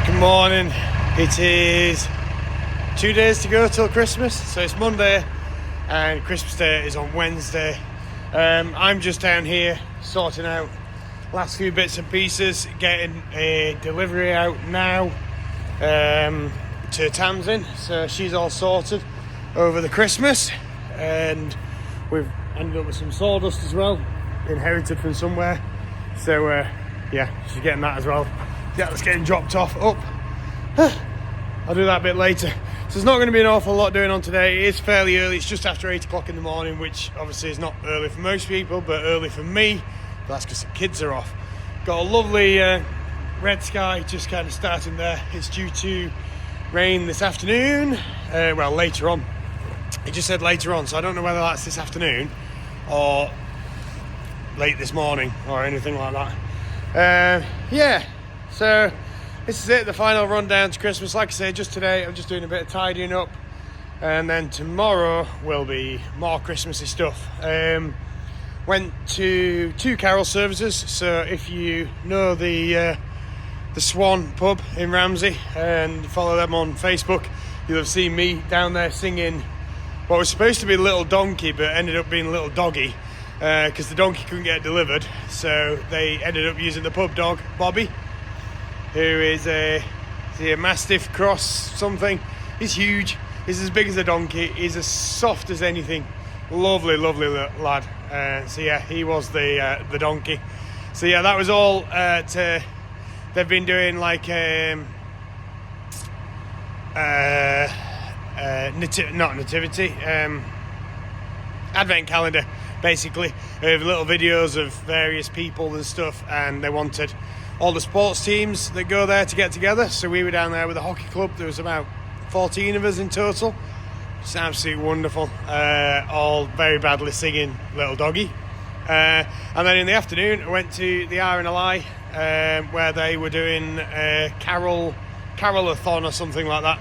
Good morning. It is 2 days to go till Christmas, so it's Monday and Christmas Day is on Wednesday. I'm just down here sorting out last few bits and pieces, getting a delivery out now to Tamsin, so she's all sorted over the Christmas, and we've ended up with some sawdust as well, inherited from somewhere, so yeah, she's getting that as well. Yeah, that's getting dropped off up. I'll do that a bit later. So there's not going to be an awful lot doing on today. It is fairly early. It's just after 8 o'clock in the morning, which obviously is not early for most people, but early for me. But that's because the kids are off. Got a lovely red sky just kind of starting there. It's due to rain this afternoon. Well, later on. It just said later on, so I don't know whether that's this afternoon or late this morning or anything like that. Yeah, so this is it, the final rundown to Christmas. Like I say, just today I'm just doing a bit of tidying up, and then tomorrow will be more Christmassy stuff. Went to 2 carol services, so if you know the Swan pub in Ramsey and follow them on Facebook, you'll have seen me down there singing what was supposed to be Little Donkey but ended up being Little Doggy, because the donkey couldn't get delivered, so they ended up using the pub dog, Bobby, who is a Mastiff Cross something. He's huge. He's as big as a donkey. He's as soft as anything. Lovely, lovely lad. So yeah, he was the donkey. So yeah, that was all. They've been doing like not nativity, advent calendar, basically, of little videos of various people and stuff, and they wanted all the sports teams that go there to get together. So we were down there with the hockey club. There was about 14 of us in total. It's absolutely wonderful. All very badly singing Little Doggy. And then in the afternoon I went to the RNLI, where they were doing a carolathon or something like that.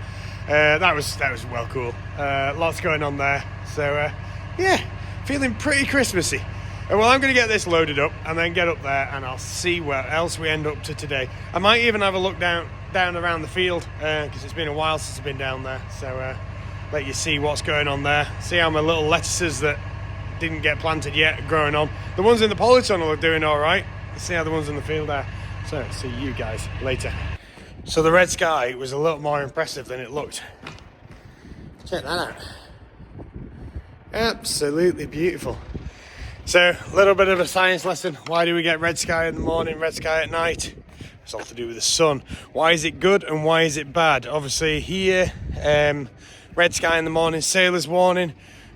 That was well cool. Lots going on there. So yeah, feeling pretty Christmassy. Well, I'm going to get this loaded up and then get up there, and I'll see where else we end up to today. I might even have a look down around the field, because it's been a while since I've been down there. So let you see what's going on there. See how my little lettuces that didn't get planted yet are growing on. The ones in the polytunnel are doing all right. Let's see how the ones in the field are. So see you guys later. So the red sky was a little more impressive than it looked. Check that out. Absolutely beautiful. So, a little bit of a science lesson. Why do we get red sky in the morning, red sky at night? It's all to do with the sun. Why is it good and why is it bad? Obviously here, red sky in the morning, sailor's warning.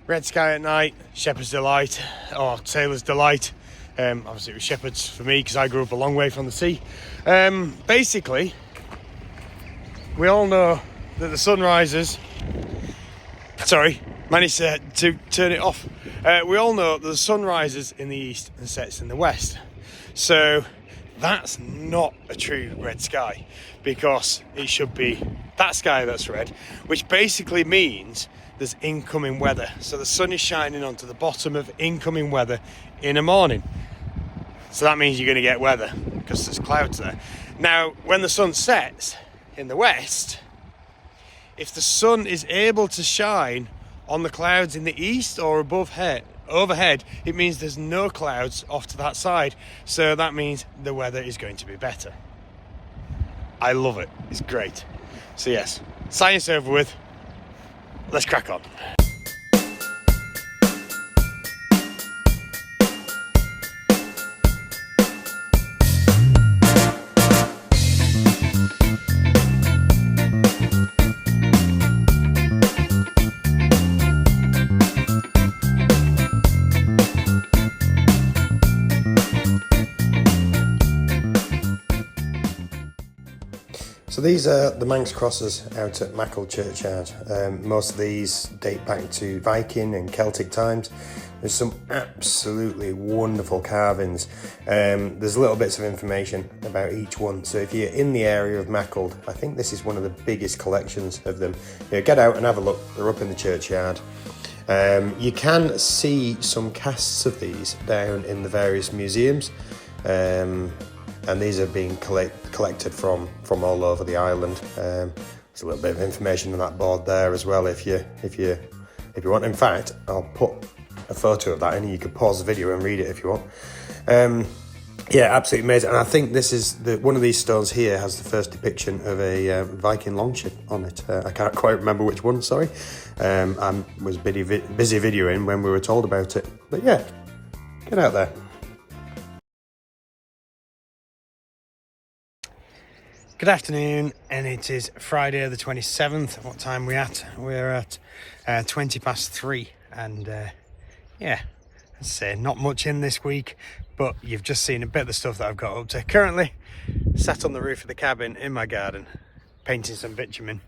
Red sky at night, shepherd's delight, or sailor's delight. Obviously it was shepherds for me because I grew up a long way from the sea. Basically, we all know that the sun rises. Sorry, managed to turn it off. We all know that the sun rises in the east and sets in the west. So that's not a true red sky, because it should be that sky that's red, which basically means there's incoming weather. So the sun is shining onto the bottom of incoming weather in the morning. So that means you're going to get weather because there's clouds there. Now, when the sun sets in the west, if the sun is able to shine on the clouds in the east or overhead, it means there's no clouds off to that side. So that means the weather is going to be better. I love it. It's great. So yes, science over with. Let's crack on. So these are the Manx crosses out at Mackle Churchyard. Most of these date back to Viking and Celtic times. There's some absolutely wonderful carvings. There's little bits of information about each one. So if you're in the area of Mackle, I think this is one of the biggest collections of them. Get out and have a look. They're up in the churchyard. You can see some casts of these down in the various museums. and these are being collected from all over the island. There's a little bit of information on that board there as well if you want. In fact, I'll put a photo of that in, and you can pause the video and read it if you want. Yeah, absolutely amazing. And I think this is one of these stones here has the first depiction of a Viking longship on it. I can't quite remember which one, sorry. I was busy videoing when we were told about it. But yeah, get out there. Good afternoon, and it is Friday the 27th. What time are we at? We're at 3:20, and yeah, I'd say not much in this week, but you've just seen a bit of the stuff that I've got up to. Currently sat on the roof of the cabin in my garden painting some bitumen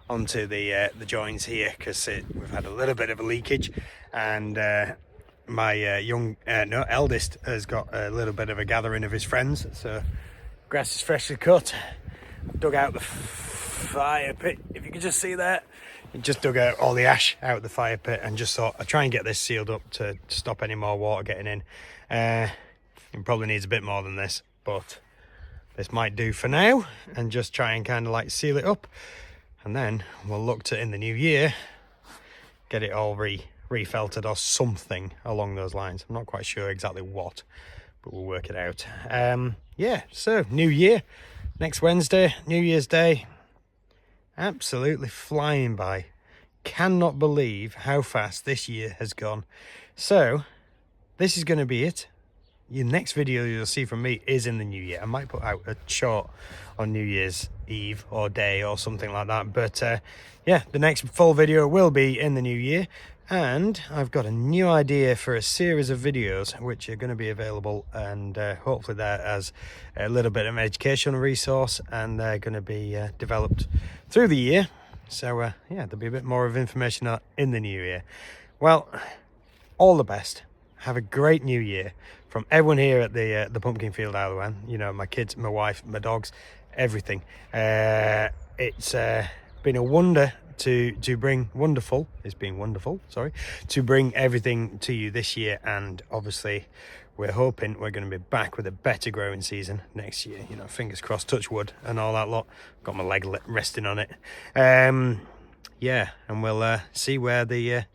onto the joins here, because we've had a little bit of a leakage, and my eldest has got a little bit of a gathering of his friends, so grass is freshly cut. Dug out the fire pit, if you can just see that. Just dug out all the ash out of the fire pit, and just thought I'd try and get this sealed up to stop any more water getting in. It probably needs a bit more than this, but this might do for now, and just try and kind of like seal it up, and then we'll look to, in the new year, get it all refelted or something along those lines. I'm not quite sure exactly what, but we'll work it out. Yeah, so new year, next Wednesday, New Year's Day. Absolutely flying by. Cannot believe how fast this year has gone. So this is going to be it. Your next video you'll see from me is in the new year. I might put out a short on New Year's Eve or day or something like that, but yeah, the next full video will be in the new year. And I've got a new idea for a series of videos which are going to be available, and hopefully that as a little bit of an educational resource, and they're going to be developed through the year. So yeah, there'll be a bit more of information in the new year. Well, all the best. Have a great new year from everyone here at the Pumpkin Field Isle of Man. You know, my kids, my wife, my dogs, everything. It's been a wonder to bring to bring everything to you this year, and obviously we're hoping we're going to be back with a better growing season next year. You know, fingers crossed, touch wood and all that lot. Got my leg resting on it. Yeah, and we'll see where the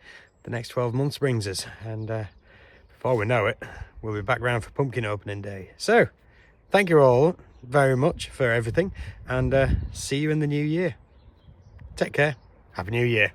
next 12 months brings us, and before we know it, we'll be back round for pumpkin opening day. So thank you all very much for everything, and see you in the new year. Take care. Happy New Year.